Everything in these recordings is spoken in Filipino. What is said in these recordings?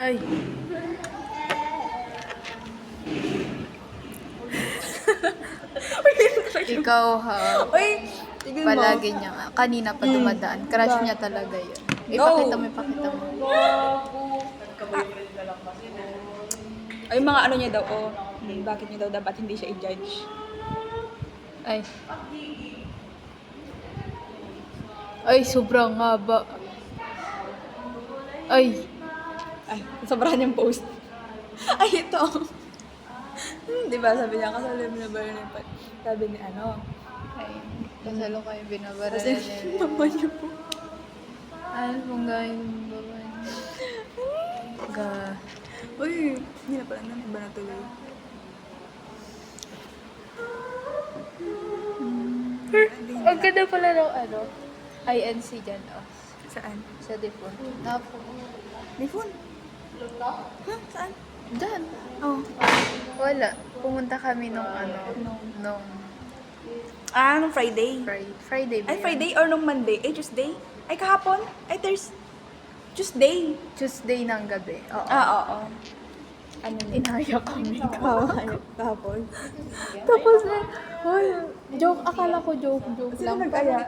Ay. Ikaw ha. Uy, tignan mo. Palagi niya nga. Kanina pa dumadaan. Crush niya talaga yun. Ipakita mo, ipakita mo. Ay, mga ano niya daw, oh. Bakit niya daw dapat hindi siya i-judge? Ay. Ay, sobrang haba. Ay. Ay, sobrahan yung post. Ay, ito. Diba, sabi niya, kasali mo na ba yun? Sabi ni ano. Ay. Kasalo kayo binabara Kasi, niya. mama niyo po. Ano pong gawin ng babae? Ga. Uy, hindi na pala na, iba na tuloy. Ang ganda pala ng ano. INC dyan, oh. Saan? Sa default. Napo. May phone? Huh? Saan? Dyan. Oh. Wala. Pumunta kami nung ano. Nung Ah, nung Friday. Friday ba Ay, yun? Friday or nung Monday? Eh, Tuesday? Ay, kahapon? Ay, Tuesday. Tuesday ng gabi. Oo. Ah, oo. Ano na? Inaya kami. Kahapon. Tapos joke, akala ko joke Sino lang. nag-aya?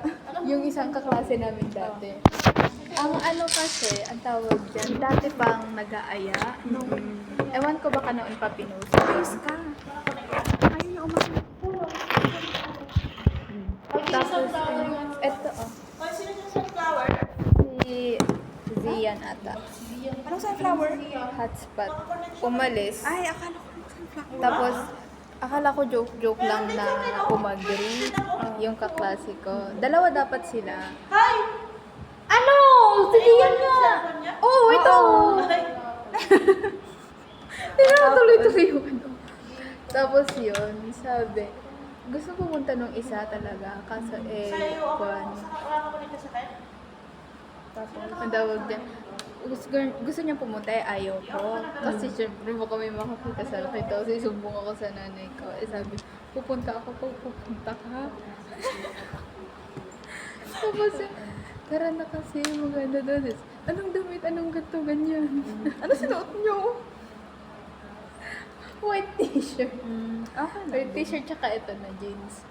Yung isang kaklase namin dati. Ang ano kasi, ang tawag dyan, dati pang nag-aaya. Nung, ewan ko baka noon pa pinost. Ayos ka. Ayaw na umakit. Tapos, eto oh. Si Zian ata. Anong sunflower? Hotspot. Umalis. Ay, akala ko sunflower. Tapos, akala ko joke lang na umagri yung kaklase ko. Dalawa dapat sila. Hi! Ano? Si Zian nga! Oh, ito! Hindi na tuloy-tuloy yung ano. Tapos yun, sabi, gusto pumunta nung isa talaga. Kaso kuwan. Tapos, ang tawag dyan, gusto niya pumunta ayaw ko. Kasi syempre baka may makakita sa akin. Tapos isumbong ako sa nanay ko. Sabi, pupunta ako pag pupunta ka. Tapos tara na kasi, maganda doon. Anong damit? Anong ganito? Ganyan. Ano sinuot niyo? White t-shirt. Okay. White t-shirt tsaka ito na jeans.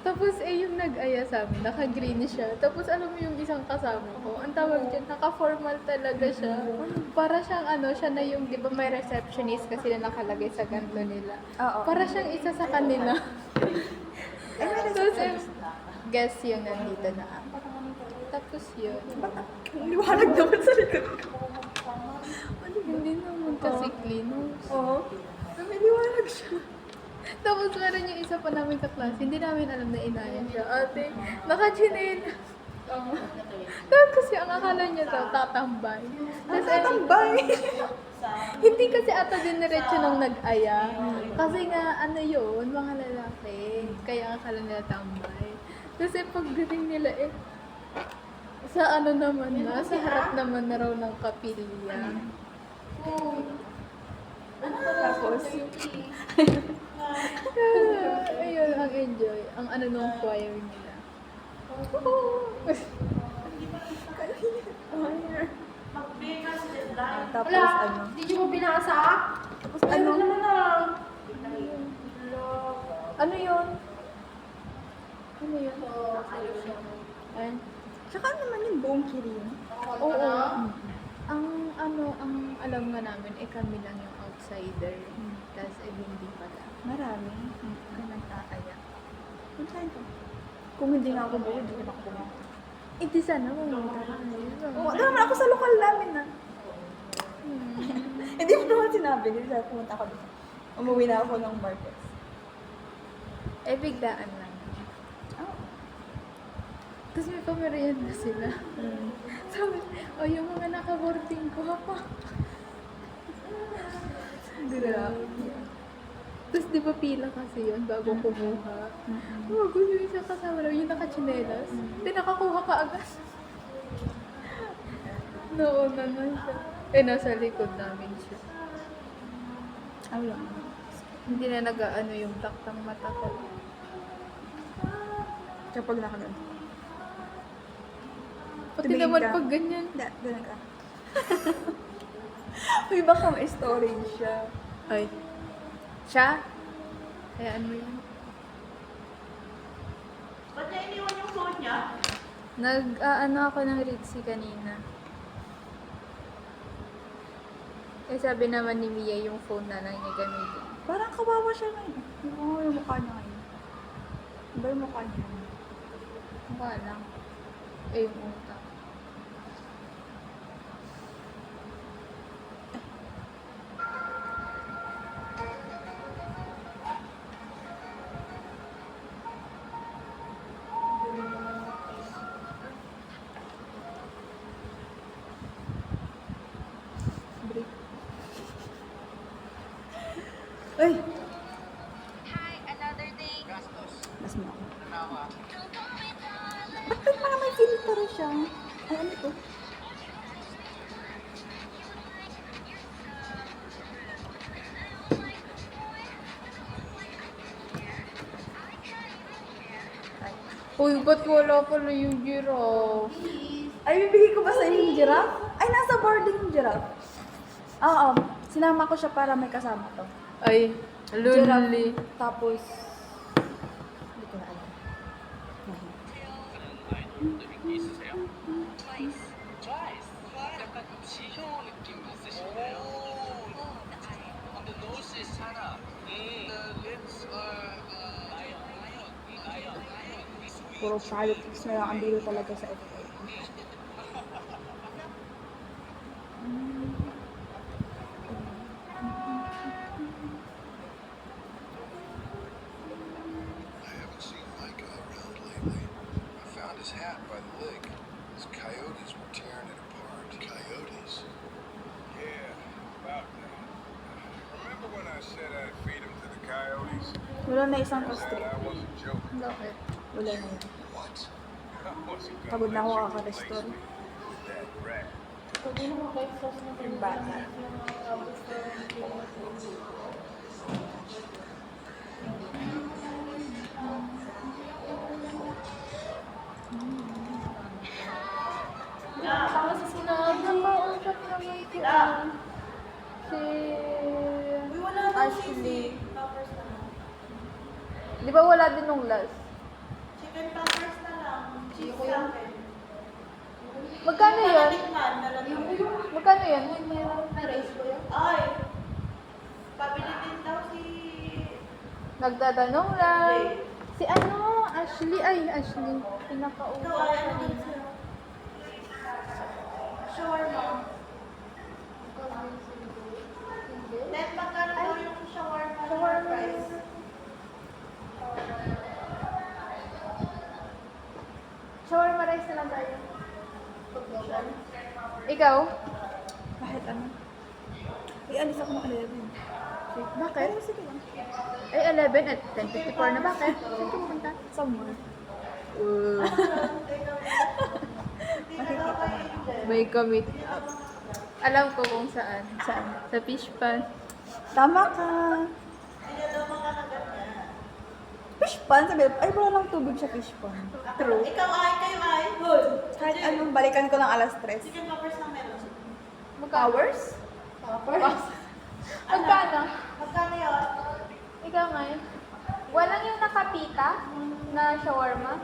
Tapos yung nag-aya sa amin, naka-green siya. Tapos alam mo yung isang kasama ko, ang tawag dyan, naka-formal talaga siya. Para siyang siya na yung, di ba may receptionist kasi na nakalagay sa ganto nila. Oo. Para siyang isa sa kanila. Ay, may Tapos receptionist. guess yung nandito na ako. Tapos yun. Liwanag naman sa likod ko. Hindi naman kasi cleaners. Oo. May liwanag siya. Tapos meron yung isa pa namin kaklase, hindi namin alam na inayan siya. Ate, naka-chinela. Tapos kasi ang akala niya daw, tatambay. Tapos, Tambay. hindi kasi ata diniretso nung nag-aya. Kasi nga, yun, mga lalaki. Kaya ang akala nila tambay. Kasi pagdating nila sa naman na, sa harap naman na raw ng kapilya. Tapos, Ayun, ang enjoy. Ang nung choir nila. tapos Hindi mo binasa? Tapos ano? Ano yun? Ano yun? Ayun. Tsaka naman yung buong kirin. Oo. Ang alam nga namin, kami lang yung outsider. Tapos hindi pala. Marami. Kaya nag-aaya. Puntahan ko. Kung hindi nga ako buo, hindi ko na ako buo. Hindi sana pumunta tayo. Oo, doon naman ako sa lokal namin na. Hindi mo naman sinabi. Hindi sa pumunta ako doon. Umuwi na ako ng Marcos. Biglaan lang. Oh. Tapos may pamerienda sila. Sabi, yung mga naka-boarding ko pa. Tapos di ba pila kasi yun bago kumuha? Gusto yung isang kasama lang, yung naka-chinelas. Hindi nakakuha ka agad. Nauna na siya. Nasa likod namin siya. Ayun. Hindi na nag-ano yung taktang mata ko. Kapag nakagano. Pati Tumingin naman ka. pag ganyan. Hindi, ganun ka. Uy, baka may storage siya. Ay. Siya? Hayaan mo yan. Ba't niya iniwan yung phone niya? Nag-ano ako ng Ritzy kanina. Eh sabi naman ni Mia yung phone na lang niya gamitin. Parang kawawa siya ngayon. Hindi ko yung mukha niya ngayon. Iba yung mukha niya. Mukha lang. Eh yung utak. Break. Uy! Hi, another day. Mas mo ako. Bakit parang may filter siya? Ay, ano to? Uy, ba't wala pala yung giraffe? Ay, bibigay ko ba sa inyo yung giraffe? Ay, nasa boarding yung giraffe. Oo, sinama ko siya para may kasama to. Ay, lonely. Tapos, hindi ko na alam. 약간 지효 느낌 있으신데요? The nose is Sarah. The lips are Lion. Puro politics na lang ang dito talaga sa FA. I haven't seen Micah around lately. I found his hat by the lake. His coyotes were tearing it apart. Coyotes? Yeah, about that. Remember when I said I'd feed him to the coyotes? Wala na isang Said restrict. I wasn't joking. Bakit? Wala na yun. What? I wasn't Pagod na gonna ako let you kaka-restore. replace me with that rat. Yung bata. Tapos sinabi, nakausap naman ko si Ashley. Di ba wala din nung last? Chicken poppers na lang. Cheese sa akin. Magkano yun? Tikman na lang. Magkano yun? Ay! Pabili din daw si... Nagtatanong lang. Si ano? Ashley. Ay, Ashley. Ikaw Pinakausap ay ko ano din na. sa'yo? Shawarma. Net, magkano daw yung shawarma na price? Shawarma rice na lang tayo. Ikaw? Kahit ano. Ay, alis ako ng 11. Bakit? Pero sige lang. Ay, 11 at 10:54 na. Bakit? Saan ka pupunta? Somewhere. May commit up. Alam ko kung saan. Saan? Sa fish pan. Tama ka. Hindi daw makakagat niya. Fish pan? Sabi, ay wala lang tubig sa fish pan. True. Ikaw ay, kayo ay. Hoy! Kahit anong balikan ko ng alas 3. Chicken poppers lang meron. Magkano? Hours? Magkano? Magkano yun? Ikaw ngayon. Walang yung nakapita na shawarma?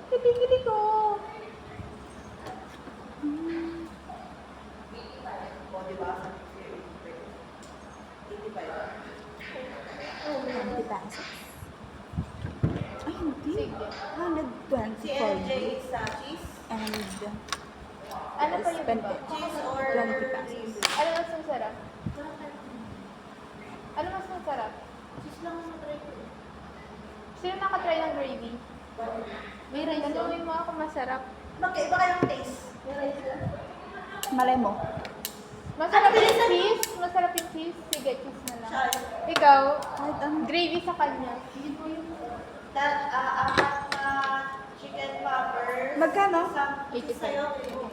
Kibigili ko. O, diba? 20 pesos. Ay, hindi. Sige. 120 Si for LJ you. is cheese? And Ano pa yung spend iba? it. Cheese or 20 pesos. gravy? Ano mas masarap? Ano mas masarap? Cheese lang ang matry ko. Sino nakatry ng gravy? May rice. Tanungin mo ako masarap. Magkaiba kayong taste. Malay mo. Masarap yung cheese? Masarap yung cheese? Sige, cheese na lang. Siya. Ikaw, Kahit ano. gravy sa kanya. Apat na chicken poppers. Magkano? Isang 85. sa'yo.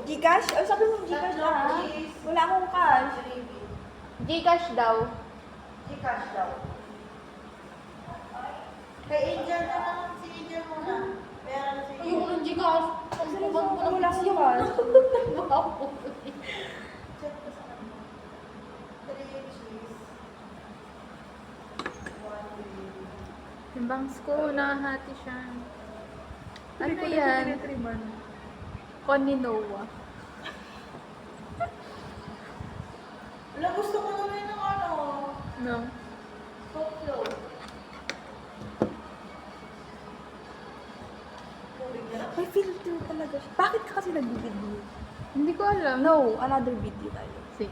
Gcash? Oh, sabi mo Gcash na ha? Wala akong cash. Gravy. Gcash daw. Gcash daw. Kay Angel na lang. Si Angel muna. Pera na si Angel. Gcash. Wala akong cash. Check bangs ko, nakahati siya. Ano yan? Koninoa. Wala, gusto ko naman ng ano, No. soft clothes. Tubig na lang. May filter talaga siya. Bakit ka kasi nag-video? Hindi ko alam. No, another video tayo. Sige.